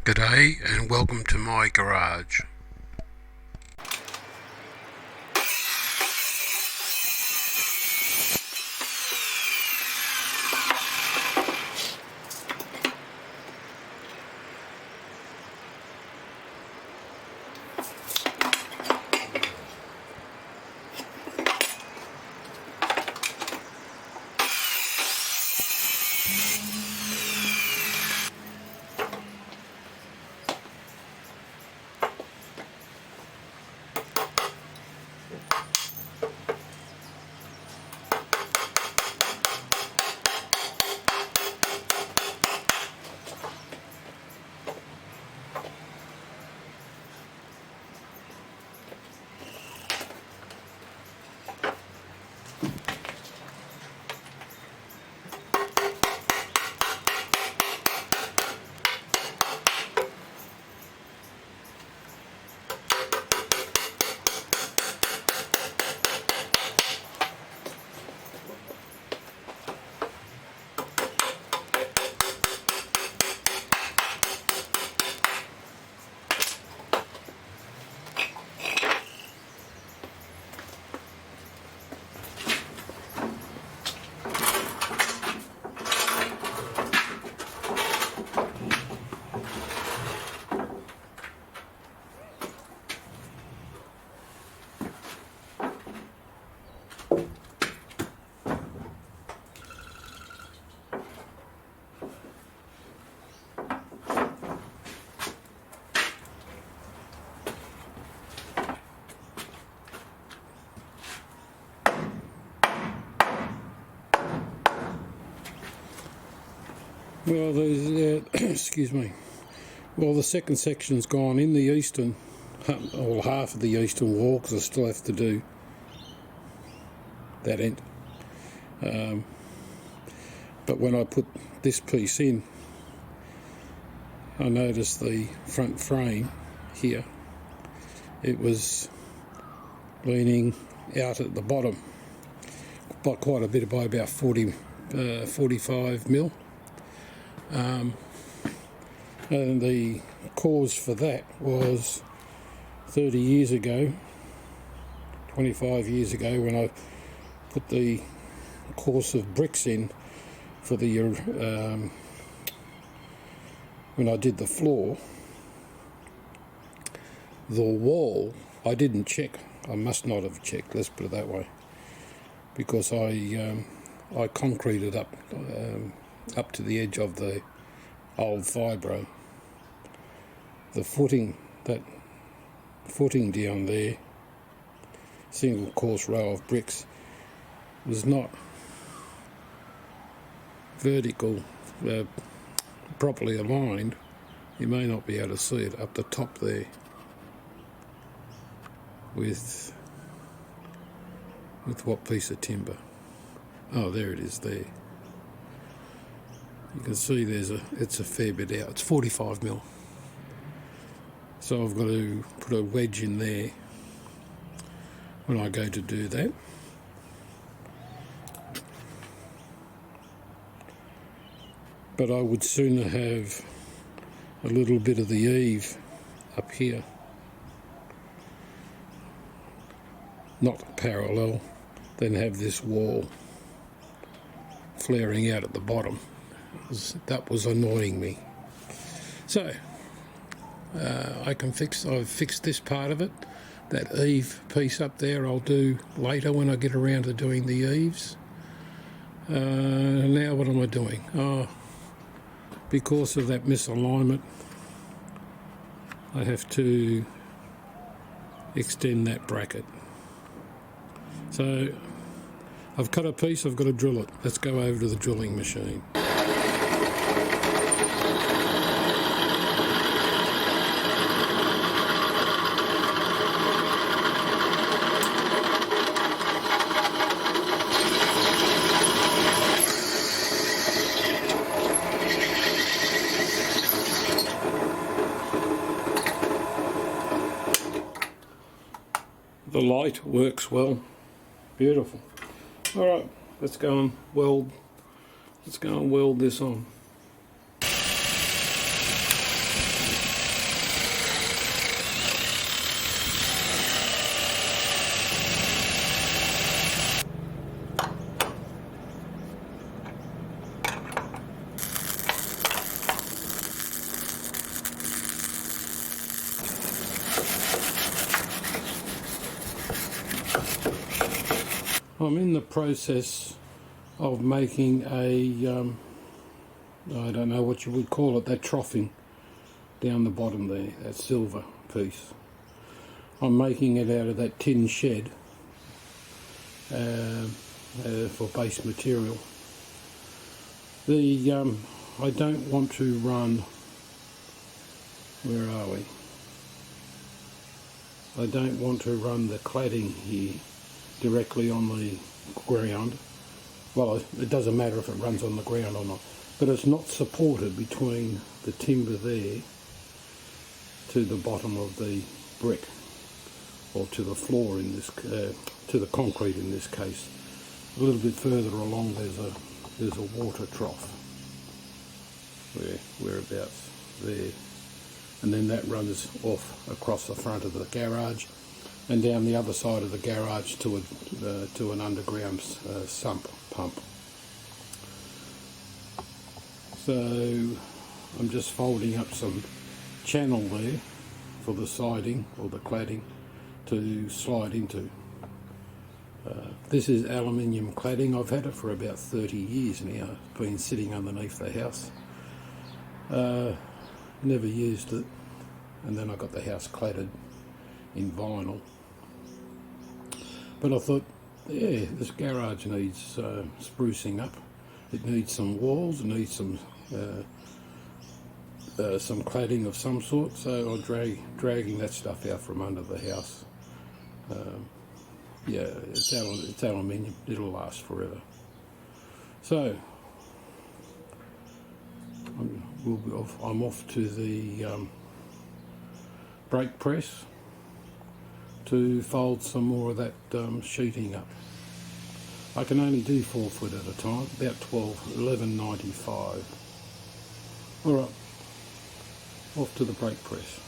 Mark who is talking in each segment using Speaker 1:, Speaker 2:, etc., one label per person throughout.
Speaker 1: G'day and welcome to my garage. Well, excuse me. Well, the second section's gone in the eastern, or half of the eastern wall, because I still have to do that end. But when I put this piece in, I noticed the front frame here, it was leaning out at the bottom by quite a bit, by about 45 mil. And the cause for that was 30 years ago, 25 years ago, when I put the course of bricks in for the when I did the floor. The wall, I didn't check. I must not have checked, let's put it that way, because I concreted up to the edge of the old fibro. The footing, that footing down there, single course row of bricks, was not vertical, properly aligned. You may not be able to see it up the top there with what piece of timber. Oh, there it is there. You can see it's a fair bit out. It's 45 mil. So I've got to put a wedge in there when I go to do that. But I would sooner have a little bit of the eave up here, not parallel, than have this wall flaring out at the bottom. That was annoying me. So I've fixed this part of it. That eave piece up there I'll do later when I get around to doing the eaves. Now what am I doing? Because of that misalignment, I have to extend that bracket. So I've cut a piece, I've got to drill it. Let's go over to the drilling machine. The light works well. Beautiful. Alright, let's go and weld this on. I'm in the process of making a, I don't know what you would call it, that troughing down the bottom there, that silver piece. I'm making it out of that tin shed for base material. I don't want to run, where are we? I don't want to run the cladding here directly on the ground. Well, it doesn't matter if it runs on the ground or not, but it's not supported between the timber there to the bottom of the brick, or to the floor in this, to the concrete in this case. A little bit further along there's a water trough, whereabouts there, and then that runs off across the front of the garage and down the other side of the garage to an underground sump pump. So I'm just folding up some channel there for the siding or the cladding to slide into. This is aluminium cladding. I've had it for about 30 years now. It's been sitting underneath the house. Never used it, and then I got the house cladded in vinyl. But I thought, yeah, this garage needs sprucing up. It needs some walls, it needs some cladding of some sort, so I'm dragging that stuff out from under the house. Yeah, it's aluminium, it'll last forever. So, I'm off to the brake press to fold some more of that sheeting up. I can only do 4 foot at a time, about 11.95. Alright, off to the brake press.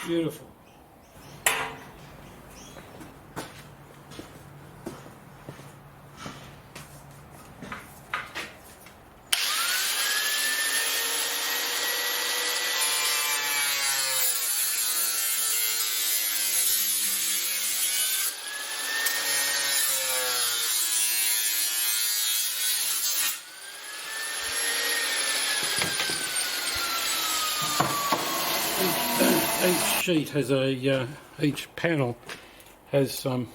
Speaker 1: Beautiful. Each sheet has each panel has some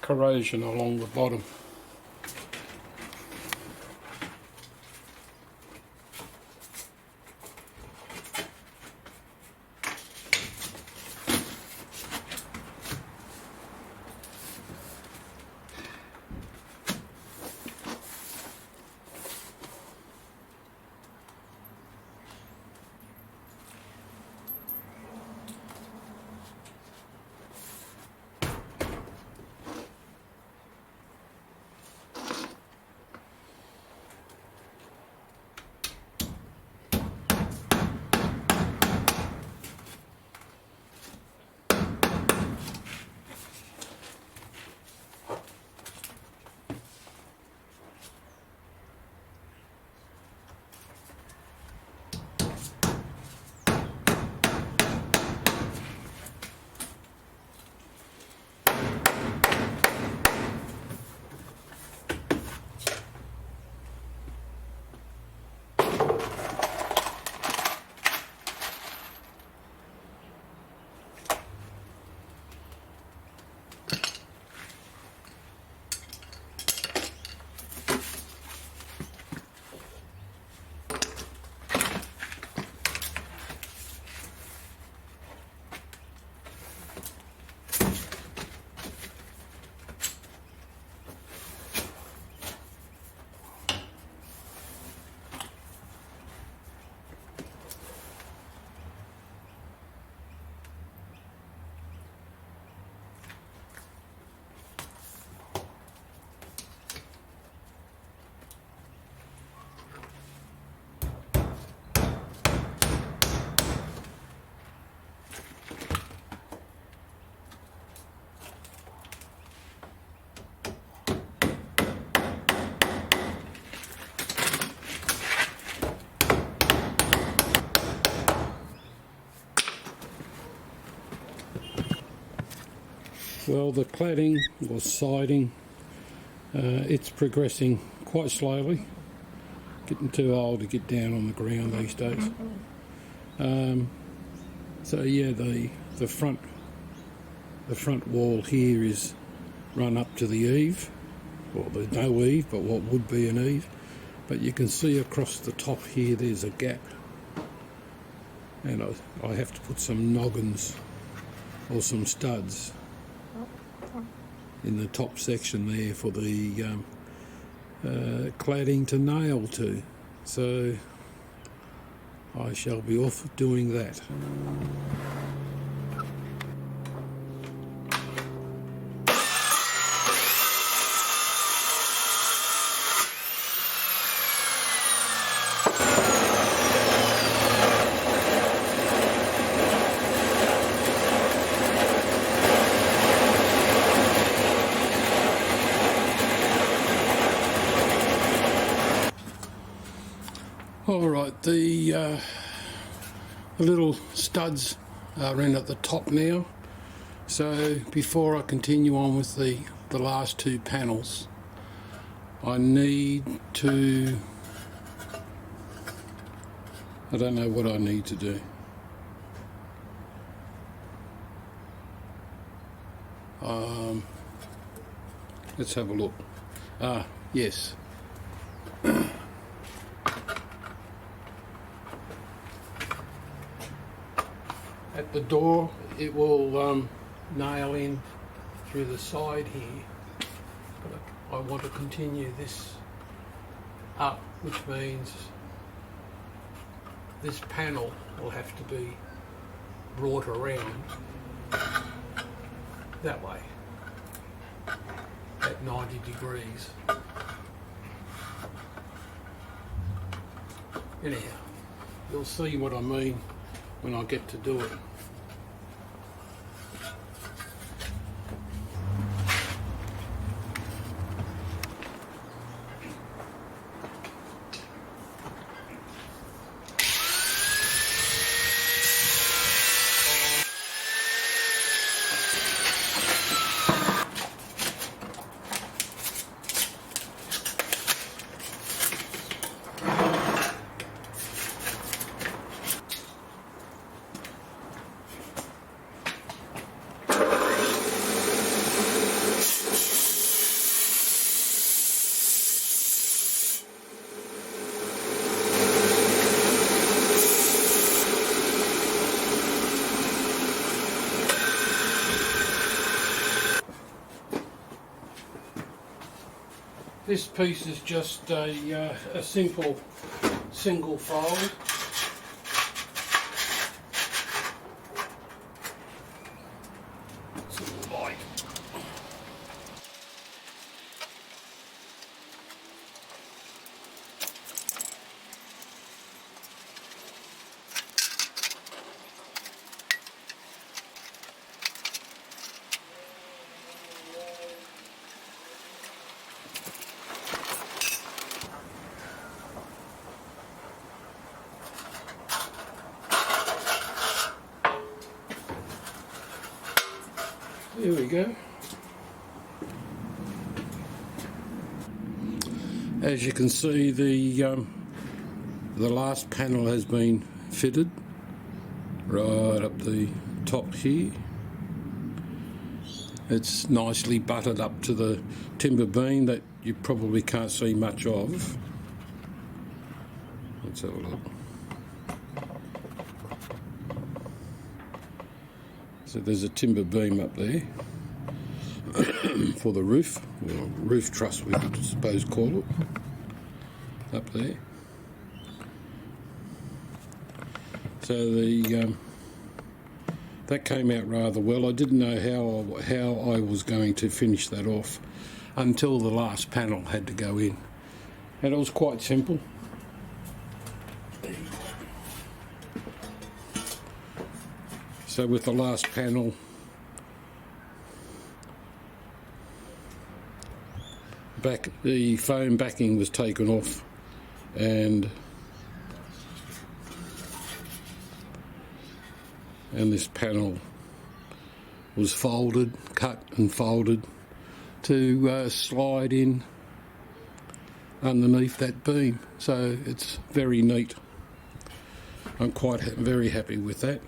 Speaker 1: corrosion along the bottom. Well, the cladding or siding, it's progressing quite slowly. Getting too old to get down on the ground these days. So yeah, the front wall here is run up to the eave. Well, there's no eave, but what would be an eave. But you can see across the top here there's a gap, and I have to put some noggins or some studs in the top section there for the cladding to nail to. So I shall be off doing that. Alright, the little studs are in at the top now, so before I continue on with the last two panels, I need to, I don't know what I need to do. Let's have a look. Yes. At the door, it will nail in through the side here, but I want to continue this up, which means this panel will have to be brought around that way at 90 degrees. Anyhow, you'll see what I mean when I get to do it. This piece is just a simple single fold. It's light. There we go. As you can see, the last panel has been fitted right up the top here. It's nicely butted up to the timber beam that you probably can't see much of. Let's have a look. So there's a timber beam up there for the roof, or roof truss we could suppose call it, up there. So the that came out rather well. I didn't know how I was going to finish that off until the last panel had to go in, and it was quite simple. So with the last panel, the foam backing was taken off, and this panel was folded, cut and folded to slide in underneath that beam. So it's very neat. I'm very happy with that.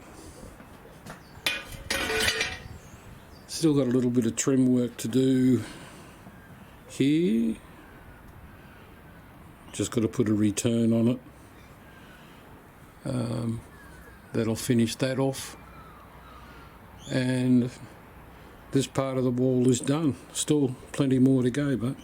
Speaker 1: Still got a little bit of trim work to do here. Just got to put a return on it. That'll finish that off. And this part of the wall is done. Still plenty more to go, but